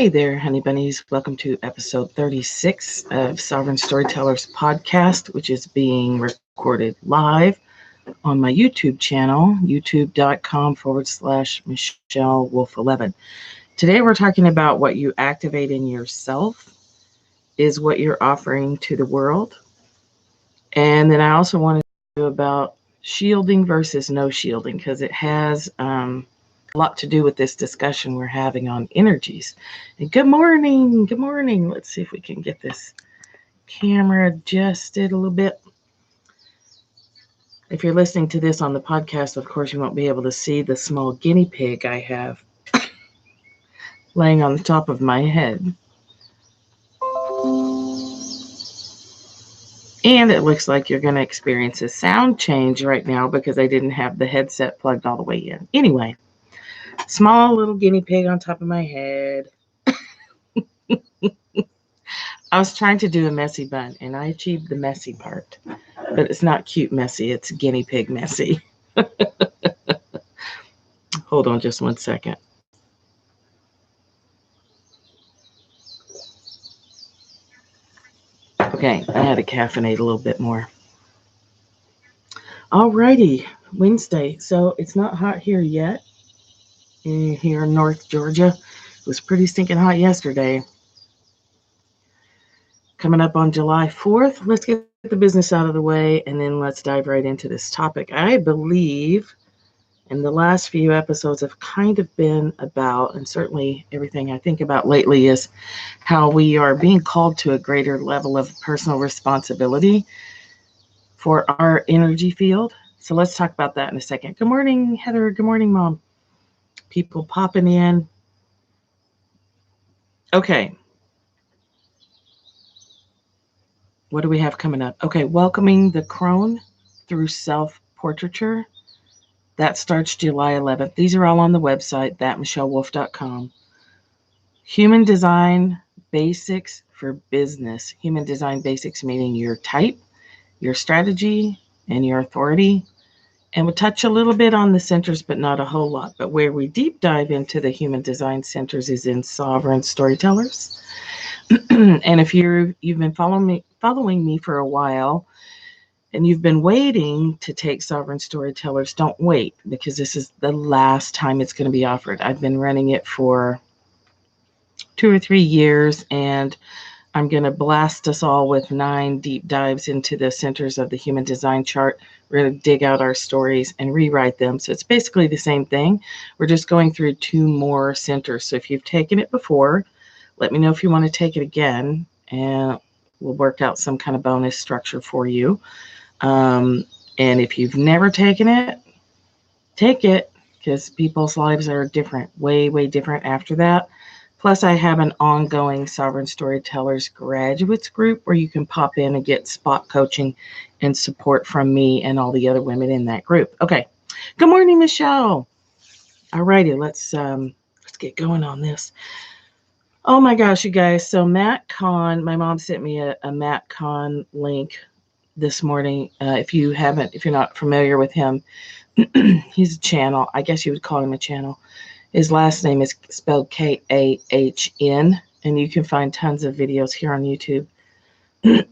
Hey there, honey bunnies. Welcome to episode 36 of Sovereign Storytellers podcast, which is being recorded live on my YouTube channel, youtube.com/Michelle Wolf 11. Today we're talking about what you activate in yourself is what you're offering to the world. And then I also want to do about shielding versus no shielding, because it has a lot to do with this discussion we're having on energies. And good morning. Let's see if we can get this camera adjusted a little bit. If you're listening to this on the podcast, of course, you won't be able to see the small guinea pig I have laying on the top of my head. And it looks like you're going to experience a sound change right now because I didn't have the headset plugged all the way in. Anyway, small little guinea pig on top of my head. I was trying to do a messy bun, and I achieved the messy part. But it's not cute messy, it's guinea pig messy. Hold on just one second. Okay, I had to caffeinate a little bit more. Alrighty, Wednesday. So it's not hot here yet. Here in North Georgia. It was pretty stinking hot yesterday. Coming up on July 4th, let's get the business out of the way and then let's dive right into this topic. I believe in the last few episodes have kind of been about, and certainly everything I think about lately is how we are being called to a greater level of personal responsibility for our energy field. So let's talk about that in a second. Good morning, Heather. Good morning, Mom. People popping in. Okay. What do we have coming up? Okay, welcoming the crone through self-portraiture. That starts July 11th. These are all on the website, thatmichellewolf.com. Human design basics for business. Human design basics meaning your type, your strategy, and your authority. And we'll touch a little bit on the centers, but not a whole lot. But where we deep dive into the human design centers is in Sovereign Storytellers. And if you've been following me for a while, and you've been waiting to take Sovereign Storytellers, don't wait, because this is the last time it's going to be offered. I've been running it for 2 or 3 years, and I'm going to blast us all with 9 deep dives into the centers of the human design chart. We're going to dig out our stories and rewrite them. So it's basically the same thing. We're just going through 2 more centers. So if you've taken it before, let me know if you want to take it again, and we'll work out some kind of bonus structure for you. And if you've never taken it, take it, because people's lives are different, way, way different after that. Plus, I have an ongoing Sovereign Storytellers graduates group where you can pop in and get spot coaching and support from me and all the other women in that group. Okay. Good morning, Michelle. All righty, let's get going on this. Oh my gosh, you guys. So Matt Kahn, my mom sent me a Matt Kahn link this morning. If you're not familiar with him, he's a channel. I guess you would call him a channel. His last name is spelled Kahn, and you can find tons of videos here on YouTube.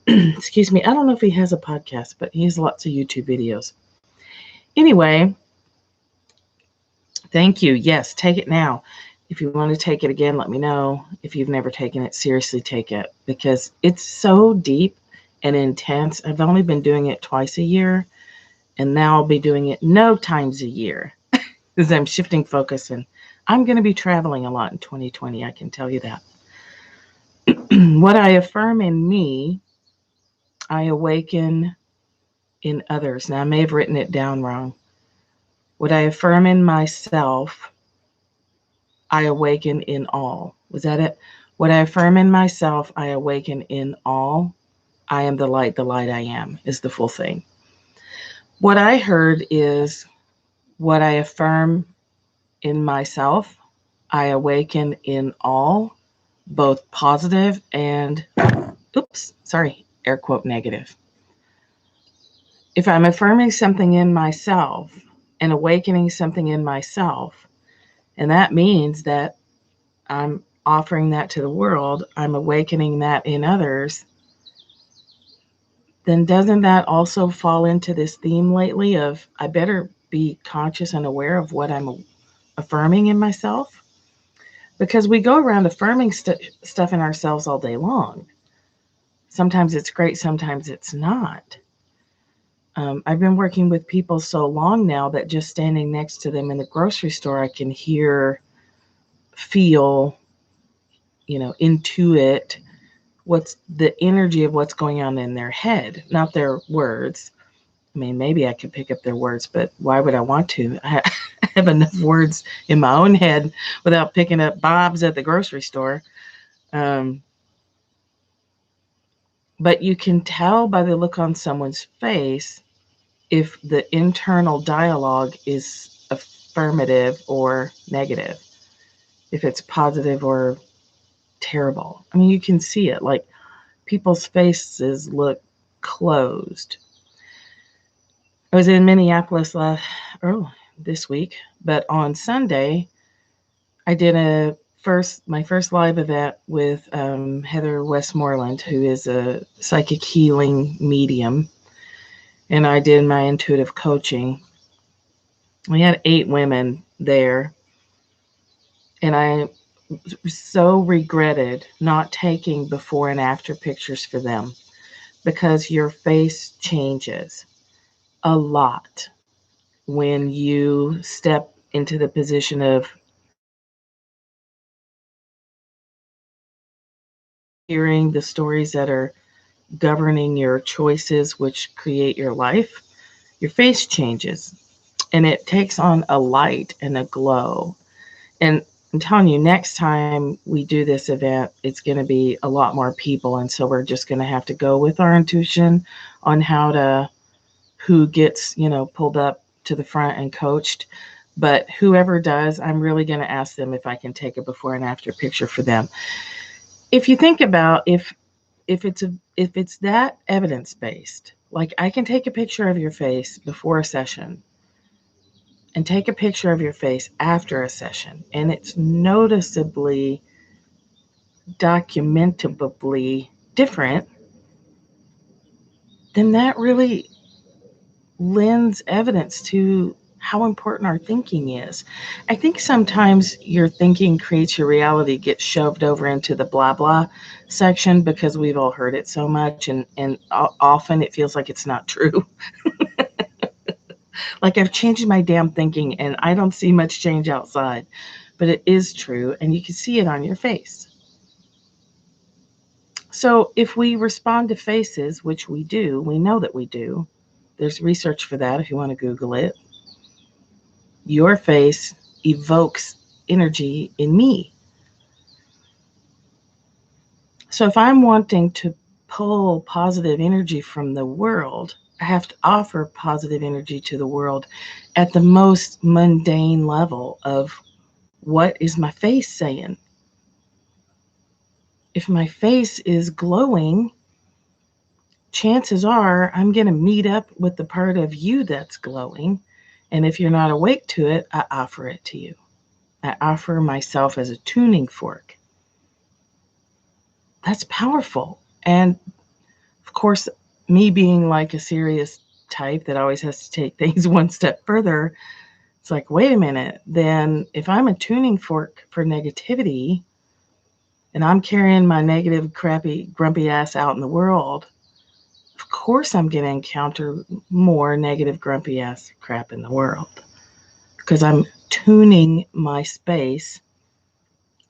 Excuse me. I don't know if he has a podcast, but he has lots of YouTube videos. Anyway, thank you. Yes, take it now. If you want to take it again, let me know. If you've never taken it, seriously take it, because it's so deep and intense. I've only been doing it twice a year, and now I'll be doing it no times a year because I'm shifting focus, and I'm going to be traveling a lot in 2020. I can tell you that. What I affirm in me, I awaken in others. Now, I may have written it down wrong. What I affirm in myself, I awaken in all. Was that it? What I affirm in myself, I awaken in all. I am the light I am, is the full thing. What I heard is, what I affirm in myself, I awaken in all, both positive and, air quote negative. If I'm affirming something in myself and awakening something in myself, and that means that I'm offering that to the world, I'm awakening that in others, then doesn't that also fall into this theme lately of I better be conscious and aware of what I'm affirming in myself? Because we go around affirming stuff in ourselves all day long. Sometimes it's great, sometimes it's not. I've been working with people so long now that just standing next to them in the grocery store, I can hear, feel, intuit what's the energy of what's going on in their head, not their words. I mean, maybe I could pick up their words, but why would I want to? I have enough words in my own head without picking up Bob's at the grocery store. Um, but you can tell by the look on someone's face if the internal dialogue is affirmative or negative, if it's positive or terrible. I mean, you can see it. Like people's faces look closed. I was in Minneapolis this week, but on Sunday, I did my first live event with Heather Westmoreland, who is a psychic healing medium, and I did my intuitive coaching. We had 8 women there, and I so regretted not taking before and after pictures for them because your face changes a lot when you step into the position of hearing the stories that are governing your choices, which create your life. Your face changes and it takes on a light and a glow. And I'm telling you, next time we do this event, it's going to be a lot more people. And so we're just going to have to go with our intuition on who gets, pulled up to the front and coached. But whoever does, I'm really going to ask them if I can take a before and after picture for them. If you think about if it's that evidence based, like I can take a picture of your face before a session and take a picture of your face after a session, and it's noticeably, documentably different, then that really lends evidence to how important our thinking is. I think sometimes your thinking creates your reality gets shoved over into the blah blah section because we've all heard it so much, and often it feels like it's not true. Like I've changed my damn thinking and I don't see much change outside, but it is true and you can see it on your face. So if we respond to faces, which we do, we know that we do. There's research for that if you want to Google it. Your face evokes energy in me. So if I'm wanting to pull positive energy from the world, I have to offer positive energy to the world at the most mundane level of what is my face saying? If my face is glowing, chances are I'm going to meet up with the part of you that's glowing. And if you're not awake to it, I offer it to you. I offer myself as a tuning fork. That's powerful. And of course, me being like a serious type that always has to take things one step further, it's like, wait a minute, then if I'm a tuning fork for negativity and I'm carrying my negative, crappy, grumpy ass out in the world, of course I'm going to encounter more negative, grumpy ass crap in the world because I'm tuning my space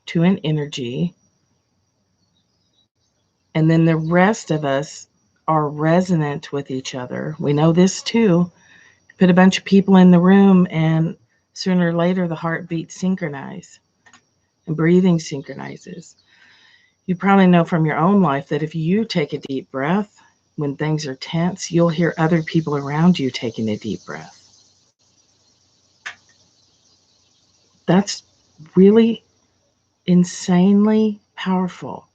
to an energy. And then the rest of us are resonant with each other. We know this too. Put a bunch of people in the room and sooner or later the heartbeats synchronize and breathing synchronizes. You probably know from your own life that if you take a deep breath when things are tense, you'll hear other people around you taking a deep breath. That's really insanely powerful.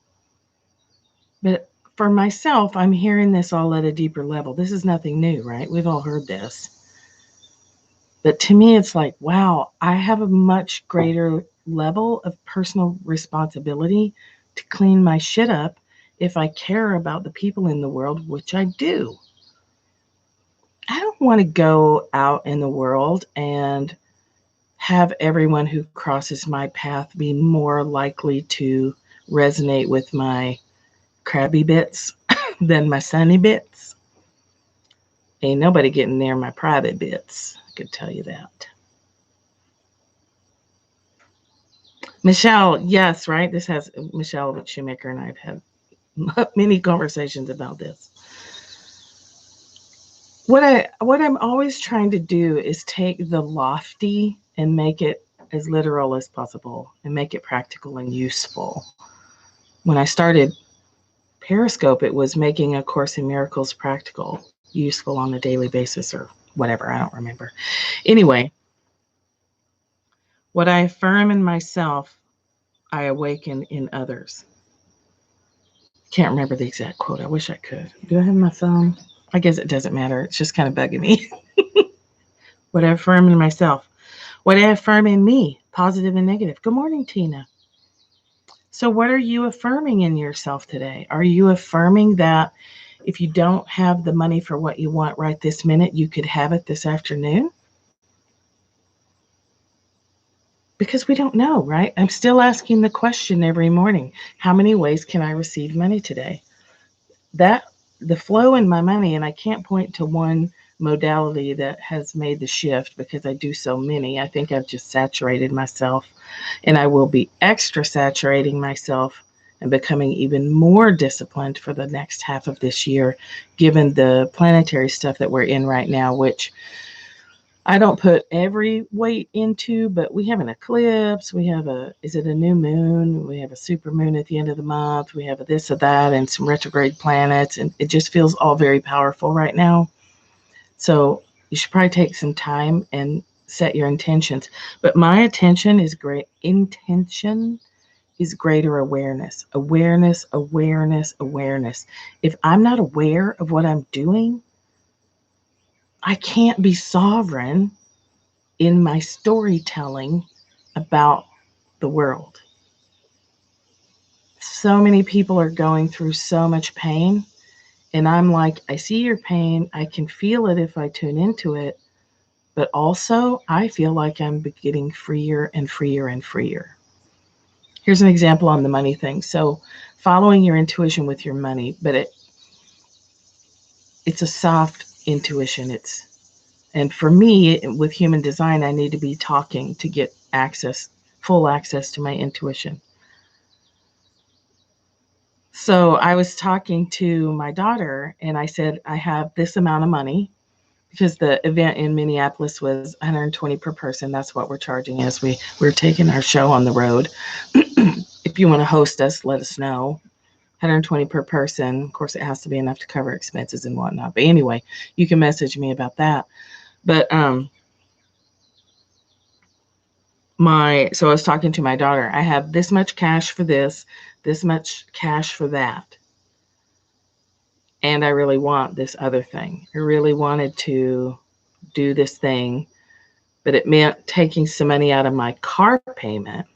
But for myself, I'm hearing this all at a deeper level. This is nothing new, right? We've all heard this. But to me, it's like, wow, I have a much greater level of personal responsibility to clean my shit up if I care about the people in the world, which I do. I don't want to go out in the world and have everyone who crosses my path be more likely to resonate with my crabby bits than my sunny bits. Ain't nobody getting near my private bits, I could tell you that. Michelle, yes, right? This has Michelle Shoemaker and I have had many conversations about this. What I'm always trying to do is take the lofty and make it as literal as possible and make it practical and useful. When I started Periscope, it was making A Course in Miracles practical, useful on a daily basis or whatever, I don't remember. Anyway, what I affirm in myself, I awaken in others. Can't remember the exact quote. I wish I could. Do I have my phone? I guess it doesn't matter. It's just kind of bugging me. What I affirm in myself. What I affirm in me, positive and negative. Good morning, Tina. So, what are you affirming in yourself today? Are you affirming that if you don't have the money for what you want right this minute, you could have it this afternoon? Because we don't know, right? I'm still asking the question every morning, how many ways can I receive money today? That the flow in my money, and I can't point to one modality that has made the shift because I do so many. I think I've just saturated myself, and I will be extra saturating myself and becoming even more disciplined for the next half of this year, given the planetary stuff that we're in right now, which I don't put every weight into, but we have an eclipse. We have is it a new moon? We have a super moon at the end of the month. We have a this or that and some retrograde planets. And it just feels all very powerful right now. So you should probably take some time and set your intentions. But my intention is great. Intention is greater awareness. Awareness, awareness, awareness. If I'm not aware of what I'm doing, I can't be sovereign in my storytelling about the world. So many people are going through so much pain. And I'm like, I see your pain. I can feel it if I tune into it. But also, I feel like I'm getting freer and freer and freer. Here's an example on the money thing. So, following your intuition with your money, but it's a soft intuition. And for me, with human design, I need to be talking to get access, full access to my intuition. So I was talking to my daughter and I said, I have this amount of money because the event in Minneapolis was 120 per person. That's what we're charging as we're taking our show on the road. If you want to host us, let us know. 120 per person. Of course, it has to be enough to cover expenses and whatnot. But anyway, you can message me about that. But so I was talking to my daughter. I have this much cash for this much cash for that. And I really want this other thing. I really wanted to do this thing, but it meant taking some money out of my car payment.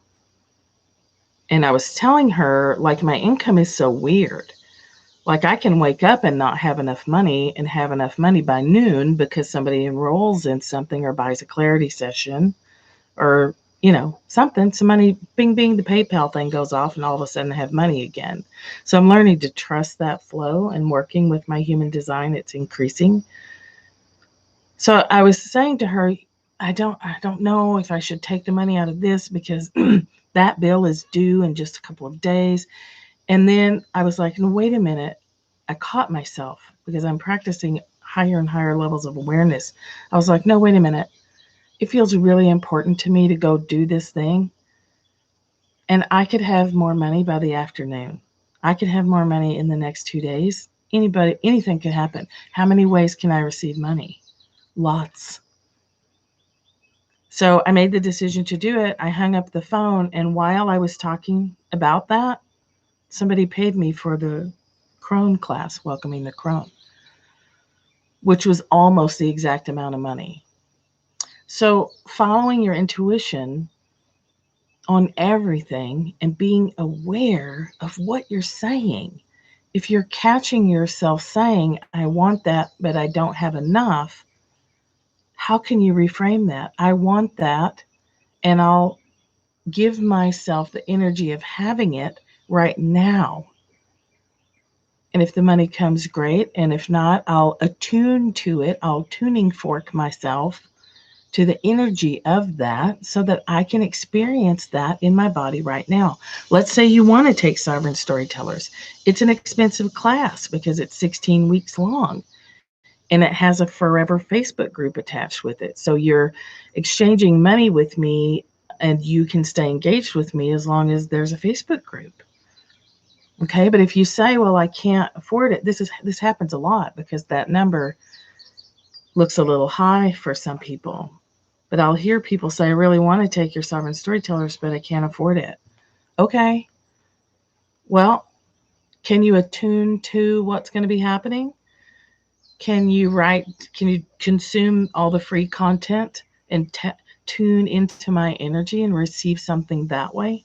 And I was telling her, like, my income is so weird. Like, I can wake up and not have enough money and have enough money by noon because somebody enrolls in something or buys a clarity session or, something. Some money, bing, bing, the PayPal thing goes off and all of a sudden I have money again. So I'm learning to trust that flow and working with my human design. It's increasing. So I was saying to her, I don't know if I should take the money out of this because that bill is due in just a couple of days. And then I was like, no, wait a minute. I caught myself because I'm practicing higher and higher levels of awareness. I was like, no, wait a minute. It feels really important to me to go do this thing. And I could have more money by the afternoon. I could have more money in the next 2 days. Anything could happen. How many ways can I receive money? Lots. So I made the decision to do it. I hung up the phone. And while I was talking about that, somebody paid me for the crone class, welcoming the crone, which was almost the exact amount of money. So following your intuition, on everything and being aware of what you're saying. If you're catching yourself saying, I want that, but I don't have enough, how can you reframe that? I want that, and I'll give myself the energy of having it right now. And if the money comes, great. And if not, I'll attune to it. I'll tuning fork myself to the energy of that so that I can experience that in my body right now. Let's say you want to take Sovereign Storytellers. It's an expensive class because it's 16 weeks long and it has a forever Facebook group attached with it. So you're exchanging money with me and you can stay engaged with me as long as there's a Facebook group. Okay, but if you say, well, I can't afford it, this happens a lot because that number looks a little high for some people. But I'll hear people say, I really want to take your Sovereign Storytellers, but I can't afford it. Okay, well, can you attune to what's going to be happening? Can you consume all the free content and tune into my energy and receive something that way?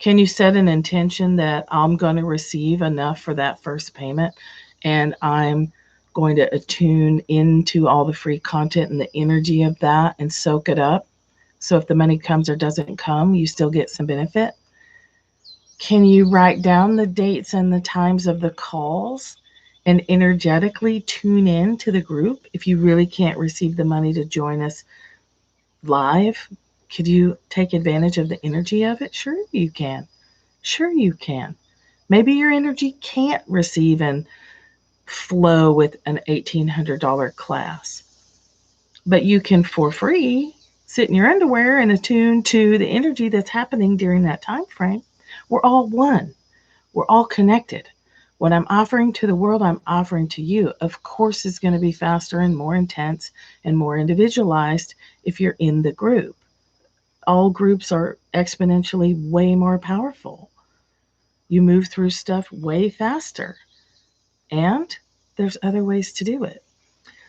Can you set an intention that I'm going to receive enough for that first payment and I'm going to attune into all the free content and the energy of that and soak it up? So if the money comes or doesn't come, you still get some benefit. Can you write down the dates and the times of the calls and energetically tune in to the group if you really can't receive the money to join us live? Could you take advantage of the energy of it? Sure you can. Sure you can. Maybe your energy can't receive and flow with an $1,800 class, but you can for free sit in your underwear and attune to the energy that's happening during that time frame. We're all one. We're all connected. What I'm offering to the world, I'm offering to you. Of course, it's going to be faster and more intense and more individualized if you're in the group. All groups are exponentially way more powerful. You move through stuff way faster. And there's other ways to do it.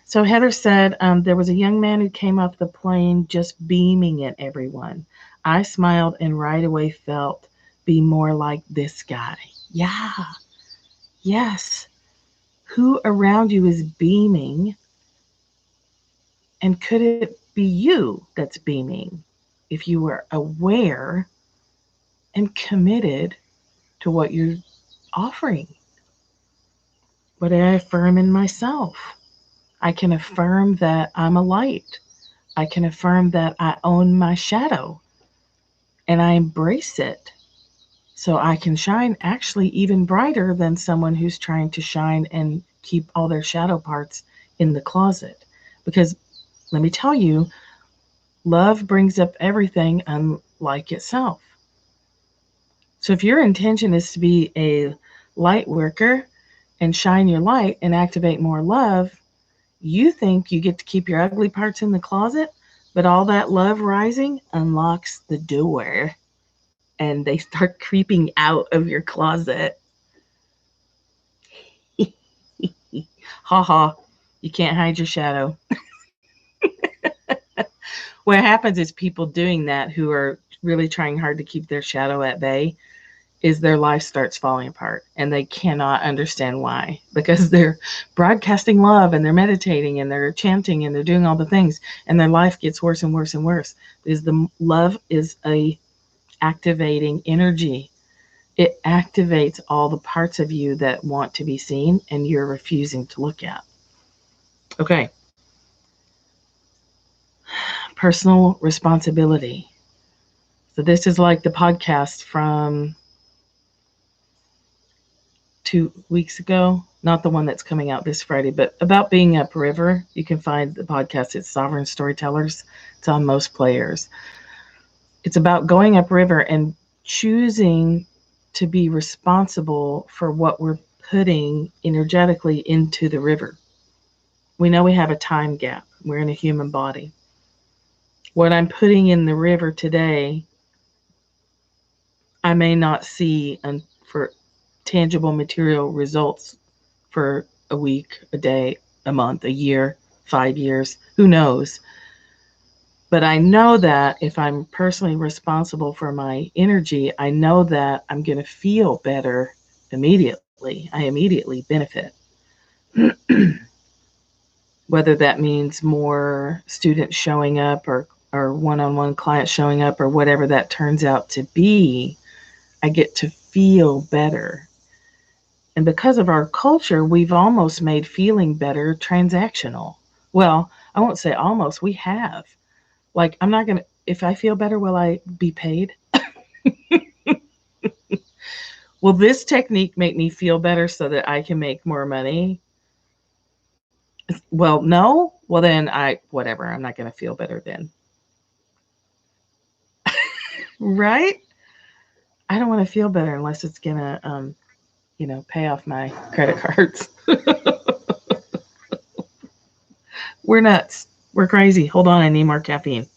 So Heather said there was a young man who came off the plane just beaming at everyone. I smiled and right away felt be more like this guy. Yeah, yes. Who around you is beaming? And could it be you that's beaming if you were aware and committed to what you're offering? What I affirm in myself. I can affirm that I'm a light. I can affirm that I own my shadow and I embrace it so I can shine actually even brighter than someone who's trying to shine and keep all their shadow parts in the closet. Because let me tell you, love brings up everything unlike itself. So if your intention is to be a light worker and shine your light and activate more love, you think you get to keep your ugly parts in the closet, but all that love rising unlocks the door and they start creeping out of your closet. Ha ha, you can't hide your shadow. What happens is people doing that who are really trying hard to keep their shadow at bay is their life starts falling apart and they cannot understand why, because they're broadcasting love and they're meditating and they're chanting and they're doing all the things and their life gets worse and worse and worse because the love is a activating energy. It activates all the parts of you that want to be seen and you're refusing to look at. Okay. Personal responsibility. So this is like the podcast from 2 weeks ago, not the one that's coming out this Friday, but about being upriver. You can find the podcast. It's Sovereign Storytellers. It's on most players. It's about going upriver and choosing to be responsible for what we're putting energetically into the river. We know we have a time gap. We're in a human body. What I'm putting in the river today, I may not see for tangible material results for a week, a day, a month, a year, 5 years, who knows? But I know that if I'm personally responsible for my energy, I know that I'm going to feel better immediately. I immediately benefit. Whether that means more students showing up or one-on-one clients showing up or whatever that turns out to be, I get to feel better. And because of our culture, we've almost made feeling better transactional. Well, I won't say almost, we have. Like, I'm not going to, if I feel better, will I be paid? Will this technique make me feel better so that I can make more money? Well, no. Well, then whatever, I'm not going to feel better then. Right? I don't want to feel better unless it's going to, pay off my credit cards. We're nuts. We're crazy. Hold on, I need more caffeine.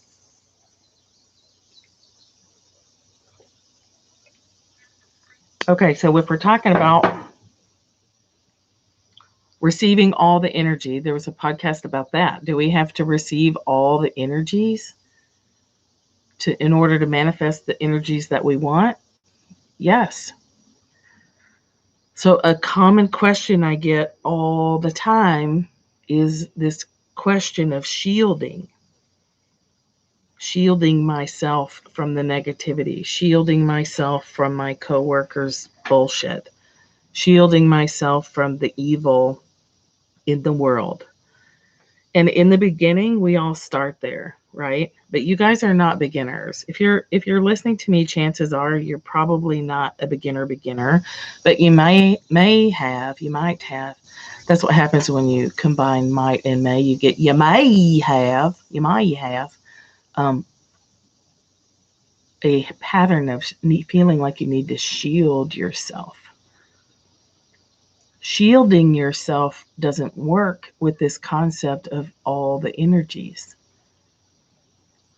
Okay, so if we're talking about receiving all the energy, there was a podcast about that. Do we have to receive all the energies in order to manifest the energies that we want? Yes. So a common question I get all the time is this question of shielding myself from the negativity, shielding myself from my coworkers' bullshit, shielding myself from the evil in the world. And in the beginning, we all start there, right? But you guys are not beginners. If you're listening to me, chances are you're probably not a beginner, but you might have. That's what happens when you combine might and may. You may have um, a pattern of feeling like you need to shield yourself. Shielding yourself doesn't work with this concept of all the energies.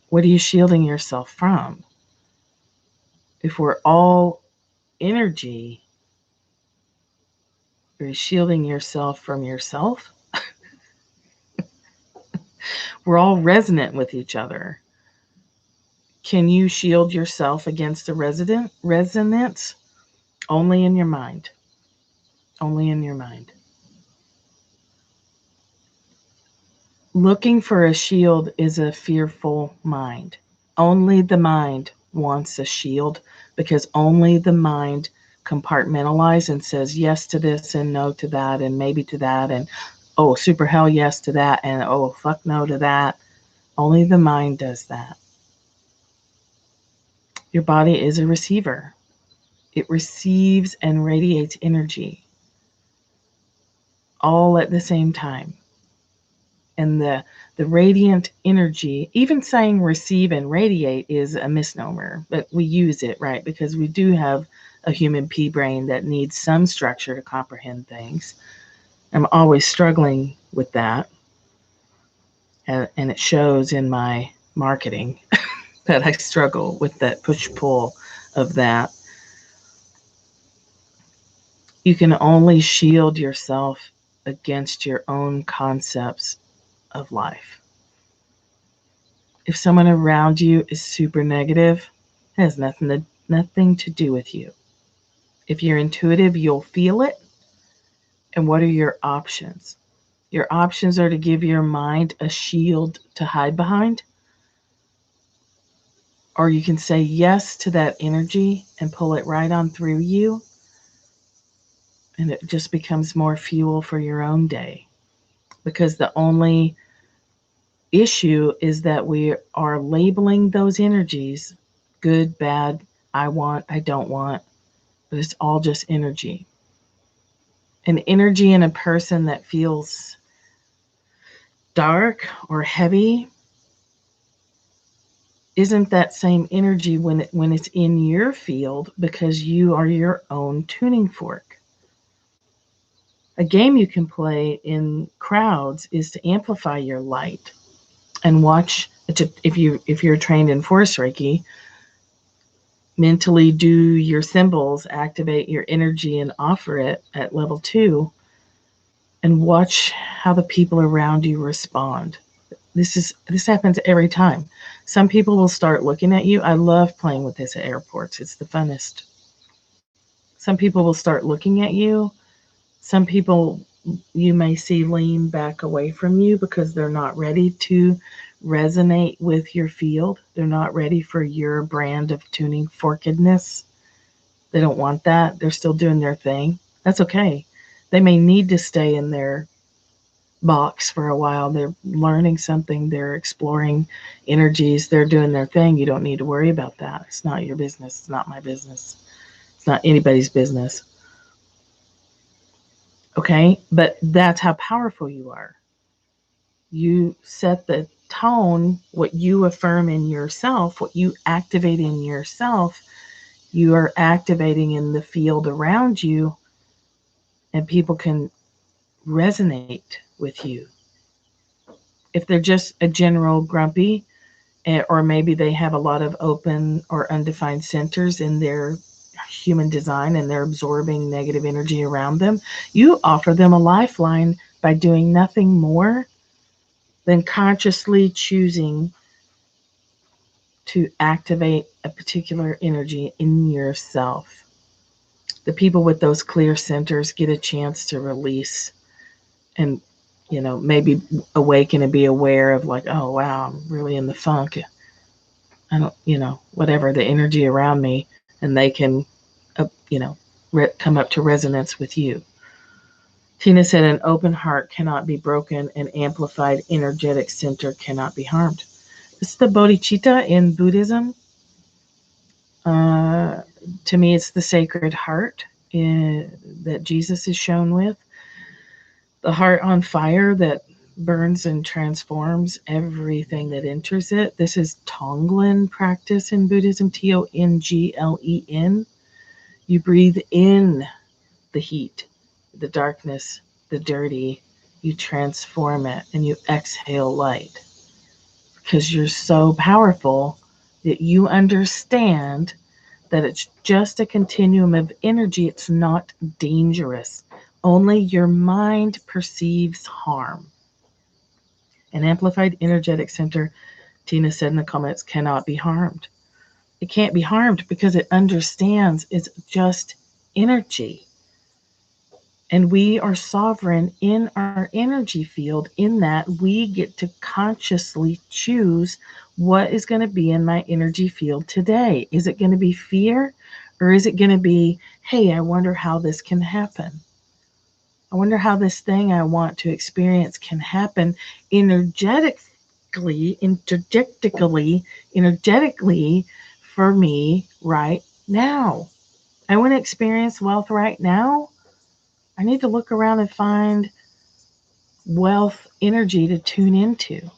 What are you shielding yourself from? If we're all energy, are you shielding yourself from yourself? We're all resonant with each other. Can you shield yourself against the resonance? Only in your mind. Only in your mind. Looking for a shield is a fearful mind. Only the mind wants a shield because only the mind compartmentalizes and says yes to this and no to that and maybe to that and oh, super hell yes to that and oh, fuck no to that. Only the mind does that. Your body is a receiver. It receives and radiates energy all at the same time. And the radiant energy, even saying receive and radiate is a misnomer, but we use it, right? Because we do have a human pea brain that needs some structure to comprehend things. I'm always struggling with that. And it shows in my marketing that I struggle with that push-pull of that. You can only shield yourself against your own concepts of life. If someone around you is super negative, it has nothing to do with you. If you're intuitive, you'll feel it. And what are your options? Your options are to give your mind a shield to hide behind, or you can say yes to that energy and pull it right on through you, and it just becomes more fuel for your own day. Because the only issue is that we are labeling those energies good, bad, I want, I don't want, but it's all just energy. An energy in a person that feels dark or heavy isn't that same energy when it's in your field because you are your own tuning fork. A game you can play in crowds is to amplify your light and watch. If you're trained in Force Reiki, mentally do your symbols, activate your energy, and offer it at level 2, and watch how the people around you respond. This happens every time. Some people will start looking at you. I love playing with this at airports. It's the funnest. Some people will start looking at you. Some people you may see lean back away from you because they're not ready to resonate with your field. They're not ready for your brand of tuning forkedness. They don't want that. They're still doing their thing. That's okay. They may need to stay in their box for a while. They're learning something, they're exploring energies, they're doing their thing. You don't need to worry about that. It's not your business. It's not my business. It's not anybody's business. Okay? But that's how powerful you are. You set the tone, what you affirm in yourself, what you activate in yourself, you are activating in the field around you, and people can resonate with you. If they're just a general grumpy, or maybe they have a lot of open or undefined centers in their human design and they're absorbing negative energy around them, you offer them a lifeline by doing nothing more than consciously choosing to activate a particular energy in yourself. The people with those clear centers get a chance to release and, maybe awaken and be aware of, like, oh, wow, I'm really in the funk. I don't, whatever the energy around me, and they can, come up to resonance with you. Tina said, an open heart cannot be broken, an amplified energetic center cannot be harmed. This is the bodhicitta in Buddhism. Uh, to me, it's the sacred heart that Jesus is shown with. The heart on fire that burns and transforms everything that enters it. This is Tonglen practice in Buddhism, Tonglen. You breathe in the heat, the darkness, the dirty. You transform it and you exhale light because you're so powerful that you understand that it's just a continuum of energy. It's not dangerous. Only your mind perceives harm. An amplified energetic center, Tina said in the comments, cannot be harmed. It can't be harmed because it understands it's just energy. And we are sovereign in our energy field, in that we get to consciously choose what is going to be in my energy field today. Is it going to be fear, or is it going to be, hey, I wonder how this can happen? I wonder how this thing I want to experience can happen energetically for me right now. I want to experience wealth right now. I need to look around and find wealth energy to tune into.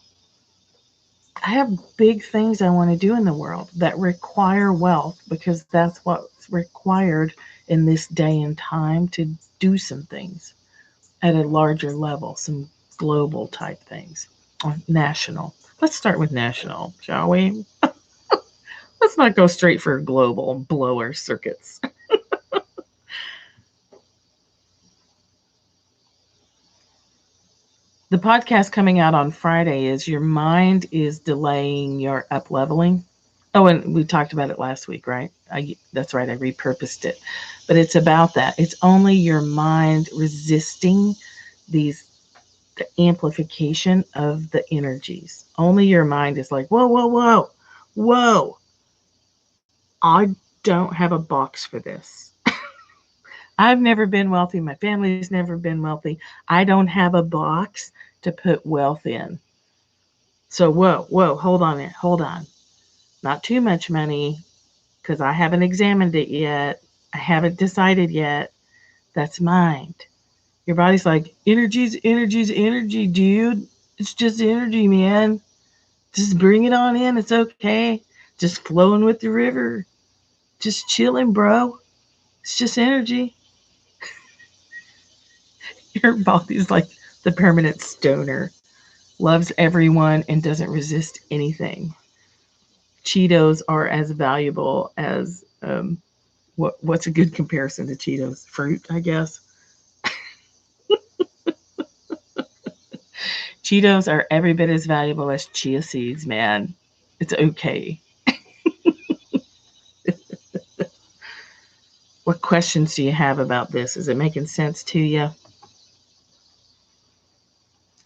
I have big things I want to do in the world that require wealth because that's what's required in this day and time to do some things at a larger level, some global type things, or national. Let's start with national, shall we? Let's not go straight for global blower circuits. The podcast coming out on Friday is Your Mind is Delaying Your Up Leveling. Oh, and we talked about it last week, right? That's right, I repurposed it. But it's about that. It's only your mind resisting the amplification of the energies. Only your mind is like, whoa, whoa, whoa, whoa. I don't have a box for this. I've never been wealthy. My family's never been wealthy. I don't have a box to put wealth in. So, whoa, whoa, hold on there. Hold on. Not too much money because I haven't examined it yet. I haven't decided yet. That's mind. Your body's like, energy's energy, dude. It's just energy, man. Just bring it on in. It's okay. Just flowing with the river. Just chilling, bro. It's just energy. Your body's like the permanent stoner. Loves everyone and doesn't resist anything. Cheetos are as valuable as what's a good comparison to Cheetos? Fruit, I guess. Cheetos are every bit as valuable as chia seeds, man. It's okay. What questions do you have about this? Is it making sense to you?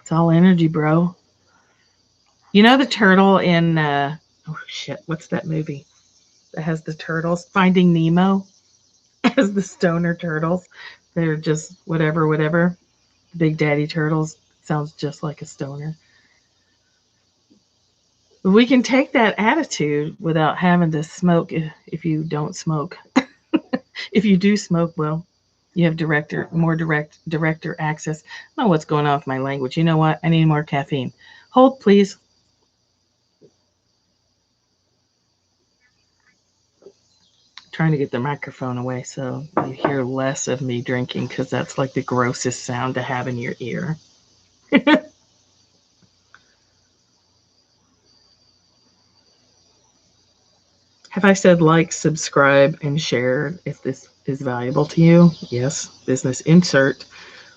It's all energy, bro. You know the turtle in oh shit, what's that movie that has the turtles? Finding Nemo has the stoner turtles. They're just whatever, whatever. Big Daddy turtles sounds just like a stoner. We can take that attitude without having to smoke if you don't smoke. If you do smoke, well, you have more director access. I don't know what's going on with my language. You know what? I need more caffeine. Hold, please. Trying to get the microphone away so you hear less of me drinking because that's like the grossest sound to have in your ear. Have I said like, subscribe, and share if this is valuable to you? Yes. Business insert.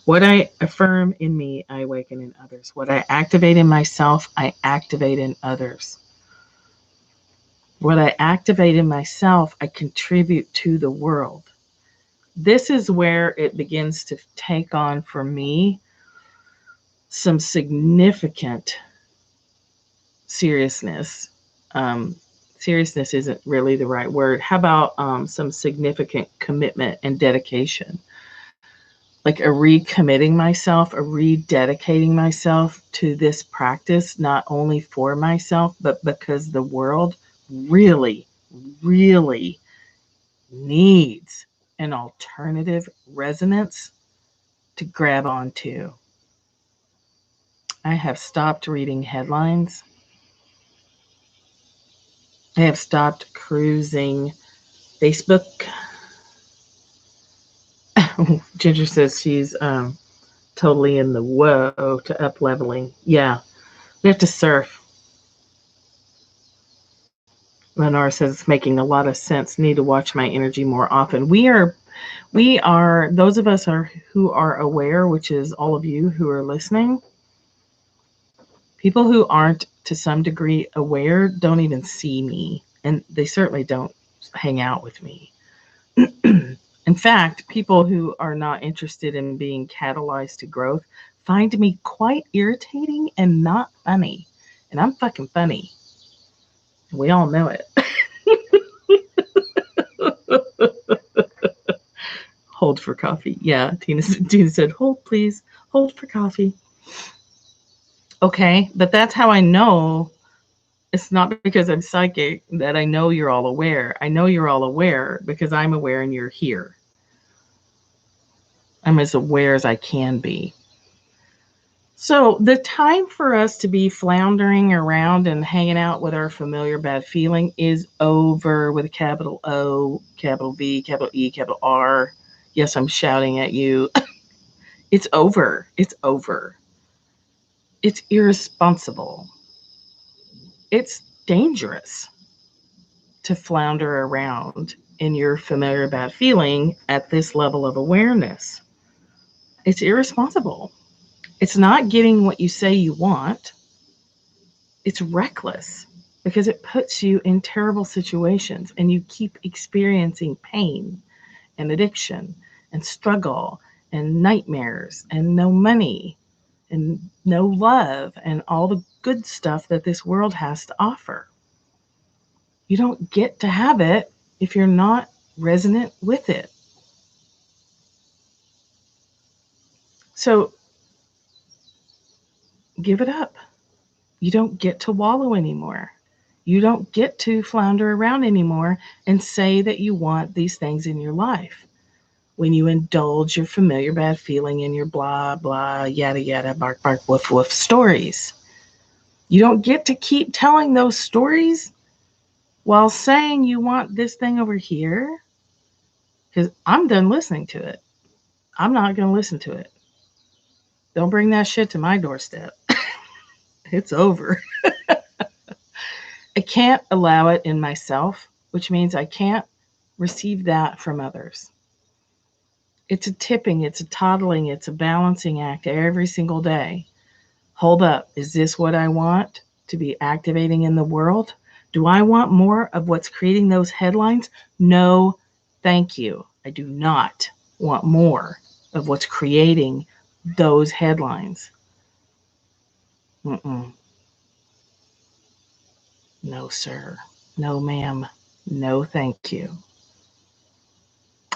What I affirm in me, I awaken in others. What I activate in myself, I activate in others. What I activate in myself, I contribute to the world. This is where it begins to take on for me some significant seriousness. Um, Seriousness isn't really the right word. How about some significant commitment and dedication? Like a recommitting myself, a rededicating myself to this practice, not only for myself, but because the world really, really needs an alternative resonance to grab onto. I have stopped reading headlines. I have stopped cruising Facebook. Ginger says she's totally in the whoa to up leveling. Yeah, we have to surf. Lenora says it's making a lot of sense. Need to watch my energy more often. We are those of us are who are aware, which is all of you who are listening. People who aren't to some degree aware don't even see me, and they certainly don't hang out with me. In fact, people who are not interested in being catalyzed to growth find me quite irritating and not funny. And I'm fucking funny. We all know it. Hold for coffee. Yeah, Tina said, hold please. Hold for coffee. Okay, but that's how I know it's not because I'm psychic that I know you're all aware. I know you're all aware because I'm aware and you're here. I'm as aware as I can be. So, the time for us to be floundering around and hanging out with our familiar bad feeling is over with a capital O, capital V, capital E, capital R. Yes, I'm shouting at you. It's over. It's over. It's irresponsible. It's dangerous to flounder around in your familiar bad feeling at this level of awareness. It's irresponsible. It's not getting what you say you want. It's reckless because it puts you in terrible situations and you keep experiencing pain and addiction and struggle and nightmares and no money and no love and all the good stuff that this world has to offer. You don't get to have it if you're not resonant with it. So give it up. You don't get to wallow anymore. You don't get to flounder around anymore and say that you want these things in your life. When you indulge your familiar bad feeling in your blah, blah, yada, yada, bark, bark, woof, woof stories. You don't get to keep telling those stories while saying you want this thing over here because I'm done listening to it. I'm not going to listen to it. Don't bring that shit to my doorstep. It's over. I can't allow it in myself, which means I can't receive that from others. It's a tipping, it's a toddling, it's a balancing act every single day. Hold up. Is this what I want to be activating in the world? Do I want more of what's creating those headlines? No, thank you. I do not want more of what's creating those headlines. Mm-mm. No, sir. No, ma'am. No, thank you.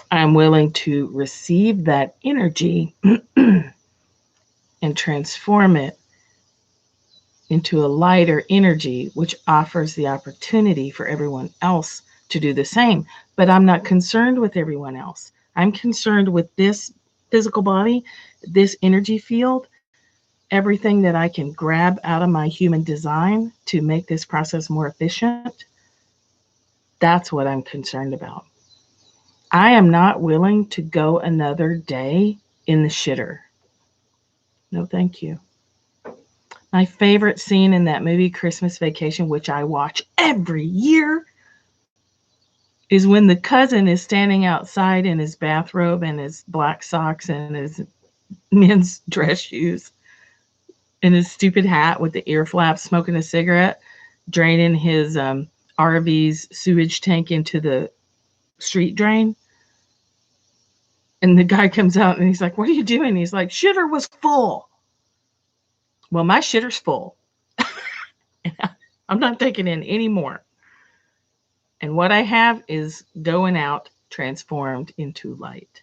I'm willing to receive that energy and transform it into a lighter energy, which offers the opportunity for everyone else to do the same. But I'm not concerned with everyone else. I'm concerned with this physical body, this energy field, everything that I can grab out of my human design to make this process more efficient. That's what I'm concerned about. I am not willing to go another day in the shitter. No, thank you. My favorite scene in that movie, Christmas Vacation, which I watch every year, is when the cousin is standing outside in his bathrobe and his black socks and his men's dress shoes and his stupid hat with the ear flaps, smoking a cigarette, draining his RV's sewage tank into the street drain. And the guy comes out and he's like, "What are you doing?" He's like, "Shitter was full." Well, my shitter's full. I'm not taking in any more. And what I have is going out transformed into light.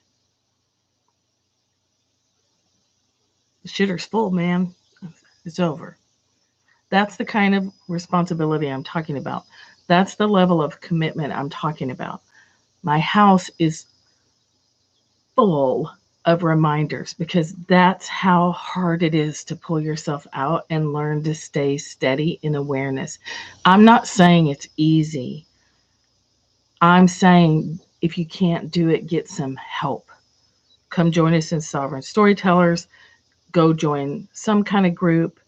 The shitter's full, man. It's over. That's the kind of responsibility I'm talking about. That's the level of commitment I'm talking about. My house is full of reminders because that's how hard it is to pull yourself out and learn to stay steady in awareness. I'm not saying it's easy. I'm saying if you can't do it, get some help. Come join us in Sovereign Storytellers. Go join some kind of group.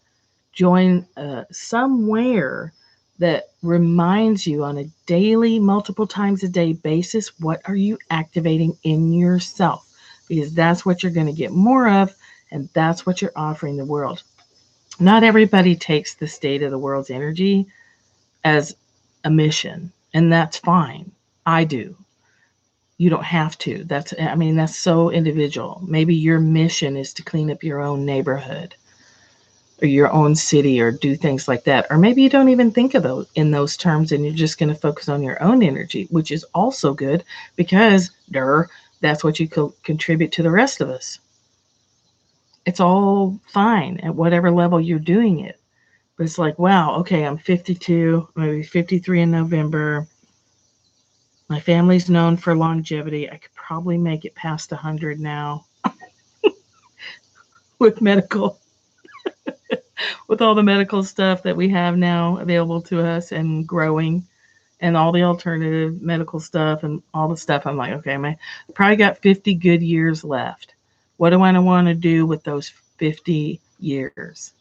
Join somewhere that reminds you on a daily, multiple times a day basis, what are you activating in yourself? Because that's what you're going to get more of, and that's what you're offering the world. Not everybody takes the state of the world's energy as a mission, and that's fine. I do. You don't have to. That's so individual. Maybe your mission is to clean up your own neighborhood or your own city or do things like that. Or maybe you don't even think of those in those terms and you're just going to focus on your own energy, which is also good because that's what you contribute to the rest of us. It's all fine at whatever level you're doing it. But it's like, wow, okay, I'm 52, maybe 53 in November. My family's known for longevity. I could probably make it past 100 now with with all the medical stuff that we have now available to us and growing and all the alternative medical stuff and all the stuff. I'm like, okay, I probably got 50 good years left. What do I want to do with those 50 years?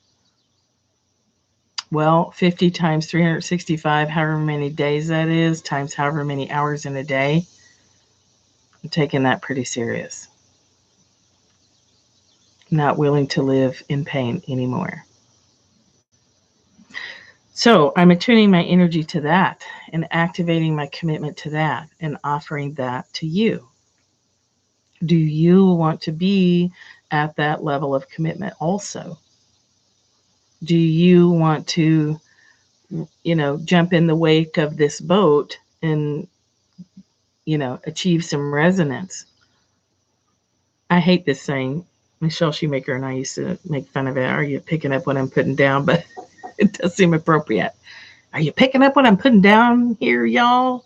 Well, 50 times 365, however many days that is, times however many hours in a day, I'm taking that pretty serious. Not willing to live in pain anymore. So I'm attuning my energy to that and activating my commitment to that and offering that to you. Do you want to be at that level of commitment also? Do you want to, jump in the wake of this boat and, achieve some resonance? I hate this saying. Michelle Shoemaker and I used to make fun of it. Are you picking up what I'm putting down? But it does seem appropriate. Are you picking up what I'm putting down here, y'all?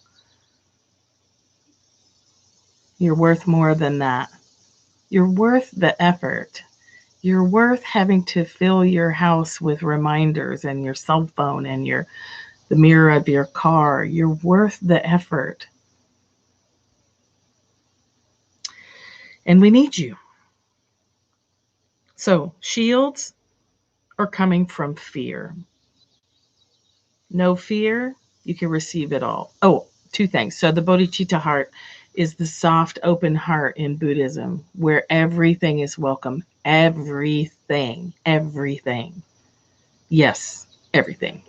You're worth more than that. You're worth the effort. You're worth having to fill your house with reminders and your cell phone and the mirror of your car. You're worth the effort. And we need you. So shields are coming from fear. No fear, you can receive it all. Oh, two things. So the bodhicitta heart is the soft, open heart in Buddhism, where everything is welcome. Everything. Yes, everything.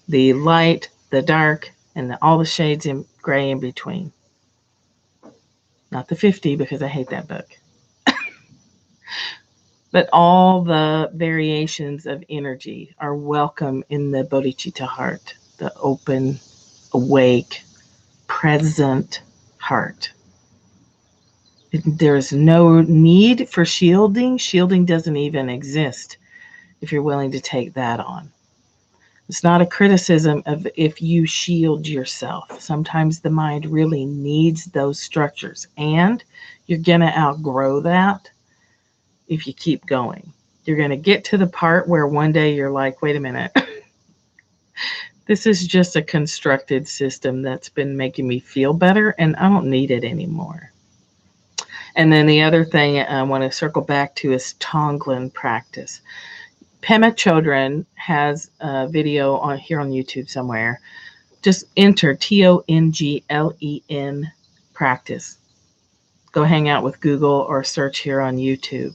The light, the dark, and all the shades in gray in between. Not the 50 because I hate that book. But all the variations of energy are welcome in the bodhicitta heart, the open, awake, present heart. There's no need for shielding. Shielding doesn't even exist if you're willing to take that on. It's not a criticism of if you shield yourself. Sometimes the mind really needs those structures, and you're going to outgrow that if you keep going. You're going to get to the part where one day you're like, wait a minute, this is just a constructed system that's been making me feel better, and I don't need it anymore. And then the other thing I want to circle back to is Tonglen practice. Pema Chodron has a video on here on YouTube somewhere. Just enter Tonglen practice. Go hang out with Google or search here on YouTube.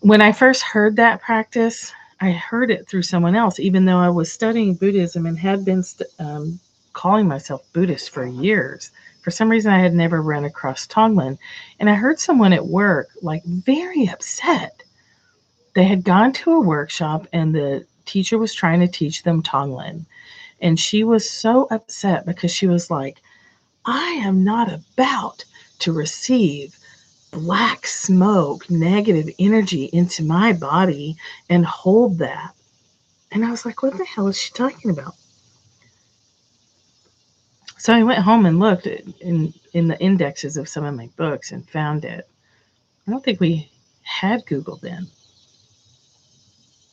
When I first heard that practice, I heard it through someone else, even though I was studying Buddhism and had been calling myself Buddhist for years. For some reason, I had never run across Tonglen. And I heard someone at work, like, very upset. They had gone to a workshop and the teacher was trying to teach them Tonglen. And she was so upset because she was like, I am not about to receive black smoke, negative energy into my body and hold that. And I was like, what the hell is she talking about? So I went home and looked in the indexes of some of my books and found it. I don't think we had Google then.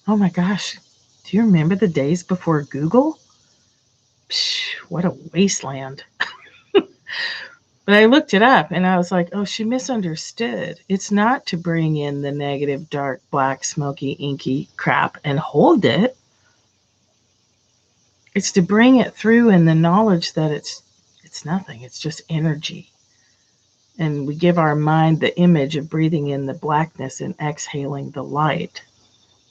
Oh my gosh. Do you remember the days before Google? Psh, what a wasteland. But I looked it up and I was like, oh, she misunderstood. It's not to bring in the negative, dark, black, smoky, inky crap and hold it. It's to bring it through in the knowledge that it's nothing. It's just energy. And we give our mind the image of breathing in the blackness and exhaling the light.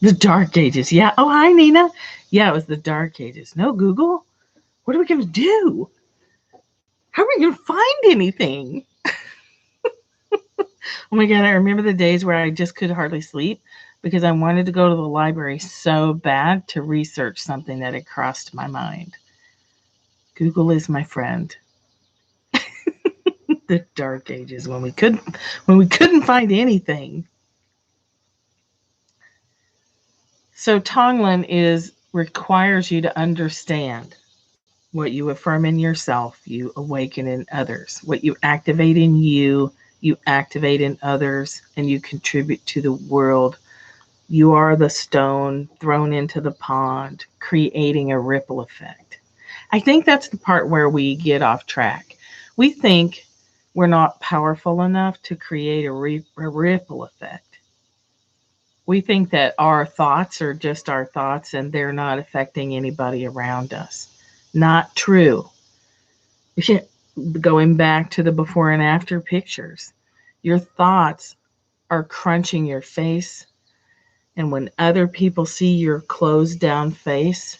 The dark ages. Yeah. Oh, hi, Nina. Yeah, it was the dark ages. No Google? What are we going to do? How are we going to find anything? Oh my God, I remember the days where I just could hardly sleep because I wanted to go to the library so bad to research something that had crossed my mind. Google is my friend. The dark ages when we couldn't find anything. So Tonglen requires you to understand what you affirm in yourself, you awaken in others. What you activate in you activate in others, and you contribute to the world. You are the stone thrown into the pond, creating a ripple effect. I think that's the part where we get off track. We think we're not powerful enough to create a ripple effect. We think that our thoughts are just our thoughts and they're not affecting anybody around us. Not true. Going back to the before and after pictures, your thoughts are crunching your face. And when other people see your closed down face,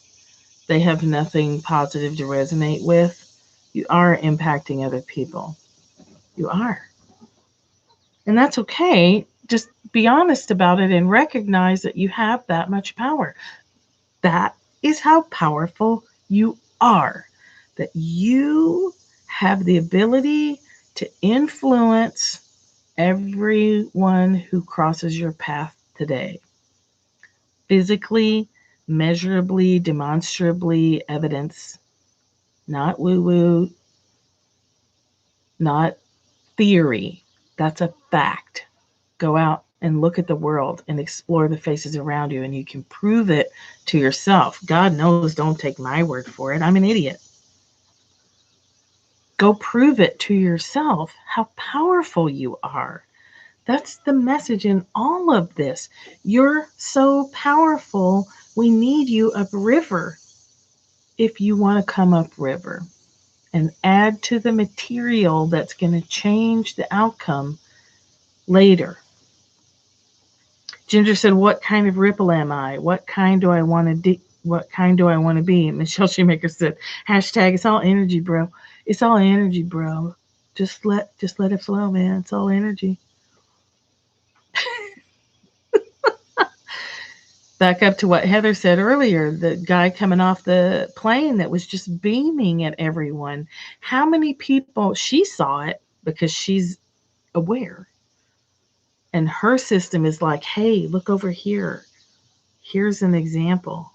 they have nothing positive to resonate with. You are impacting other people. You are. And that's okay. Just be honest about it and recognize that you have that much power. That is how powerful you are. That you have the ability to influence everyone who crosses your path today. Physically, measurably, demonstrably, evidence, not woo woo, not theory. That's a fact. Go out and look at the world and explore the faces around you, and you can prove it to yourself. God knows, don't take my word for it. I'm an idiot. Go prove it to yourself how powerful you are. That's the message in all of this. You're so powerful. We need you upriver if you want to come upriver and add to the material that's going to change the outcome later. Ginger said, "What kind of ripple am I? What kind do I want to What kind do I want to be?" And Michelle Shoemaker said, "Hashtag, it's all energy, bro. It's all energy, bro. Just let it flow, man. It's all energy." Back up to what Heather said earlier, the guy coming off the plane that was just beaming at everyone. How many people, she saw it because she's aware. And her system is like, hey, look over here. Here's an example.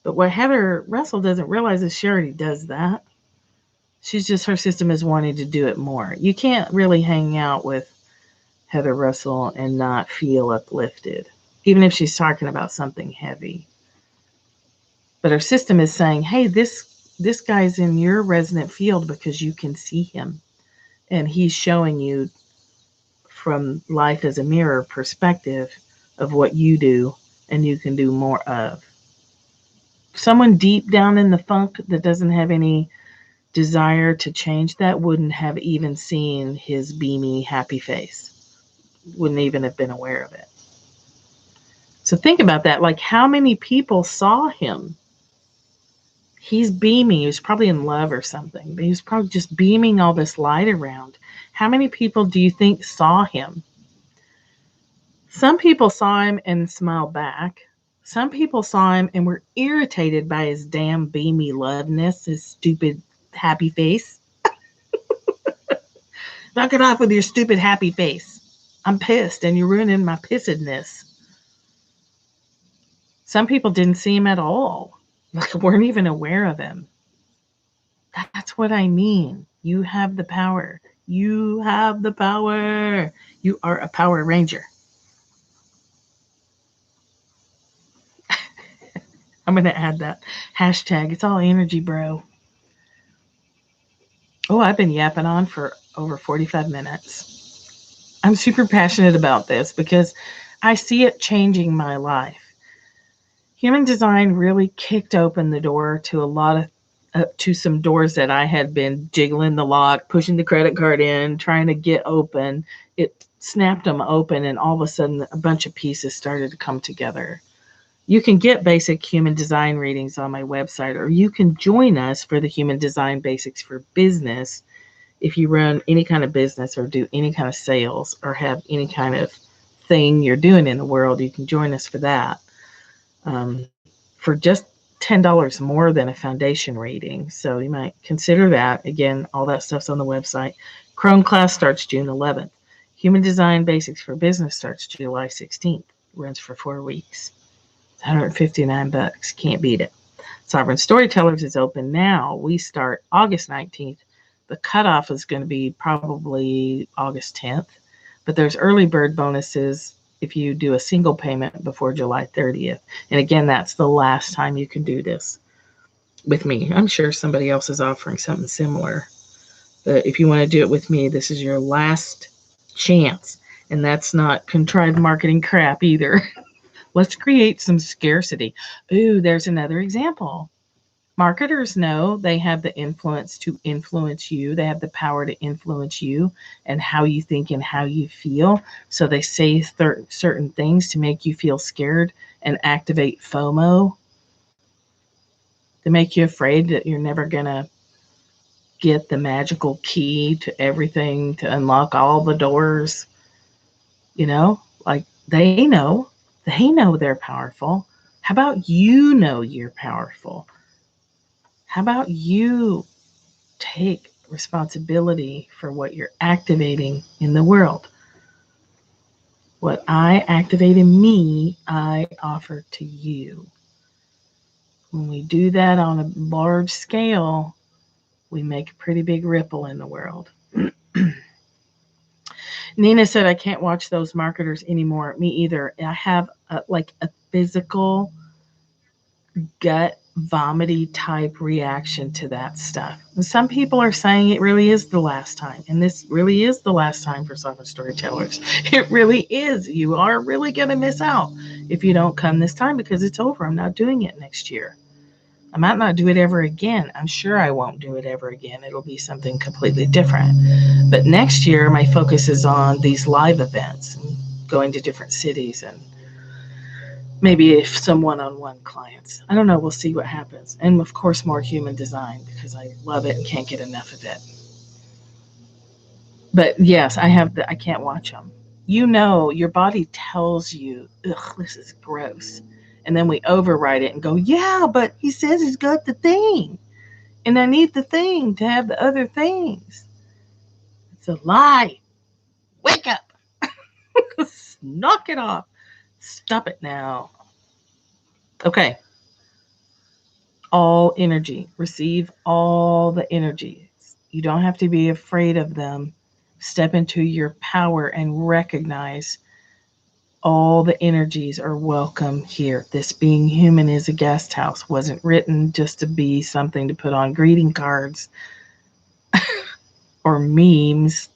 But what Heather Russell doesn't realize is she already does that. She's just, her system is wanting to do it more. You can't really hang out with Heather Russell and not feel uplifted, even if she's talking about something heavy. But her system is saying, hey, this guy's in your resonant field because you can see him. And he's showing you from life as a mirror perspective of what you do and you can do more of. Someone deep down in the funk that doesn't have any desire to change that wouldn't have even seen his beamy, happy face, wouldn't even have been aware of it. So think about that. Like, how many people saw him? He's beaming. He was probably in love or something, but he was probably just beaming all this light around. How many people do you think saw him? Some people saw him and smiled back. Some people saw him and were irritated by his damn beamy loveness, his stupid happy face. Knock it off with your stupid happy face. I'm pissed and you're ruining my pissedness. Some people didn't see him at all. Like, weren't even aware of him. That's what I mean. You have the power. You have the power. You are a Power Ranger. I'm going to add that hashtag. It's all energy, bro. Oh, I've been yapping on for over 45 minutes. I'm super passionate about this because I see it changing my life. Human design really kicked open the door to a lot of to some doors that I had been jiggling the lock, pushing the credit card in, trying to get open. It snapped them open, and all of a sudden a bunch of pieces started to come together. You can get basic human design readings on my website, or you can join us for the Human Design Basics for Business. If you run any kind of business or do any kind of sales or have any kind of thing you're doing in the world, you can join us for that. For just $10 more than a foundation reading. So you might consider that. Again, all that stuff's on the website. Crone class starts June 11th. Human Design Basics for Business starts July 16th. Runs for 4 weeks. It's $159. Can't beat it. Sovereign Storytellers is open now. We start August 19th. The cutoff is going to be probably August 10th. But there's early bird bonuses if you do a single payment before July 30th. And again, that's the last time you can do this with me. I'm sure somebody else is offering something similar. But if you want to do it with me, this is your last chance. And that's not contrived marketing crap either. Let's create some scarcity. Ooh, there's another example. Marketers know they have the influence to influence you. They have the power to influence you and how you think and how you feel. So they say certain things to make you feel scared and activate FOMO. They make you afraid that you're never going to get the magical key to everything to unlock all the doors. You know, like they know they're powerful. How about you know you're powerful? How about you take responsibility for what you're activating in the world? What I activate in me, I offer to you. When we do that on a large scale, we make a pretty big ripple in the world. Nina said, I can't watch those marketers anymore. Me either. I have a physical gut vomity type reaction to that stuff. And some people are saying it really is the last time. And this really is the last time for Sovereign Storytellers. It really is. You are really going to miss out if you don't come this time because it's over. I'm not doing it next year. I might not do it ever again. I'm sure I won't do it ever again. It'll be something completely different. But next year, my focus is on these live events and going to different cities and Maybe if some one-on-one clients. I don't know. We'll see what happens. And of course, more human design because I love it and can't get enough of it. But yes, I can't watch them. Your body tells you, ugh, this is gross. And then we override it and go, yeah, but he says he's got the thing. And I need the thing to have the other things. It's a lie. Wake up. Knock it off. Stop it now. Okay. All energy. Receive all the energies. You don't have to be afraid of them. Step into your power and recognize all the energies are welcome here. This being human is a guest house. Wasn't written just to be something to put on greeting cards or memes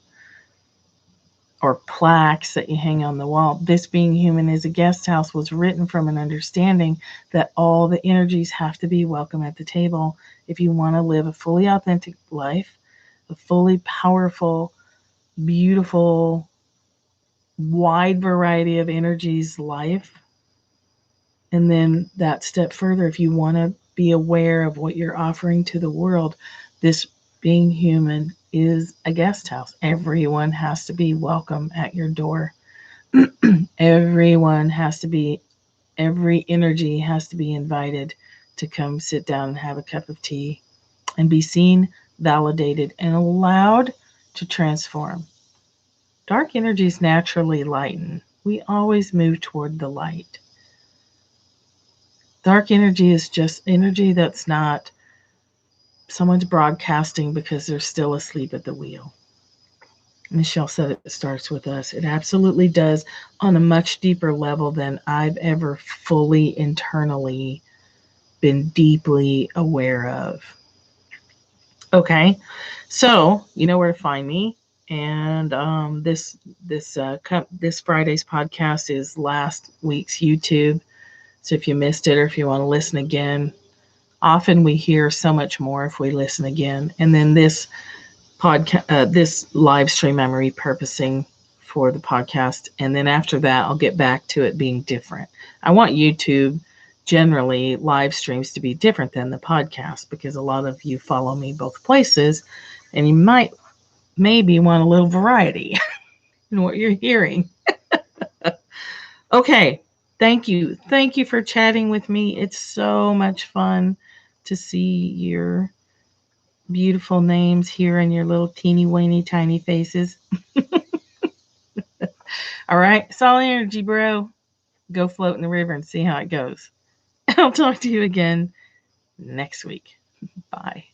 or plaques that you hang on the wall. This being human is a guest house was written from an understanding that all the energies have to be welcome at the table if you want to live a fully authentic life, a fully powerful, beautiful, wide variety of energies life. And then that step further, if you want to be aware of what you're offering to the world, this being human is a guest house. Everyone has to be welcome at your door. Everyone has to be, every energy has to be invited to come sit down and have a cup of tea and be seen, validated, and allowed to transform. Dark energies naturally lighten. We always move toward the light. Dark energy is just energy that's not someone's broadcasting because they're still asleep at the wheel. Michelle said it starts with us. It absolutely does on a much deeper level than I've ever fully internally been deeply aware of. Okay, so you know where to find me. And this Friday's podcast is last week's YouTube. So if you missed it or if you want to listen again, often we hear so much more if we listen again. And then this podcast, this live stream, I'm repurposing for the podcast. And then after that, I'll get back to it being different. I want YouTube generally live streams to be different than the podcast because a lot of you follow me both places and you might maybe want a little variety in what you're hearing. Okay. Thank you. Thank you for chatting with me. It's so much fun to see your beautiful names here in your little teeny weeny tiny faces. All right. Solid energy, bro. Go float in the river and see how it goes. I'll talk to you again next week. Bye.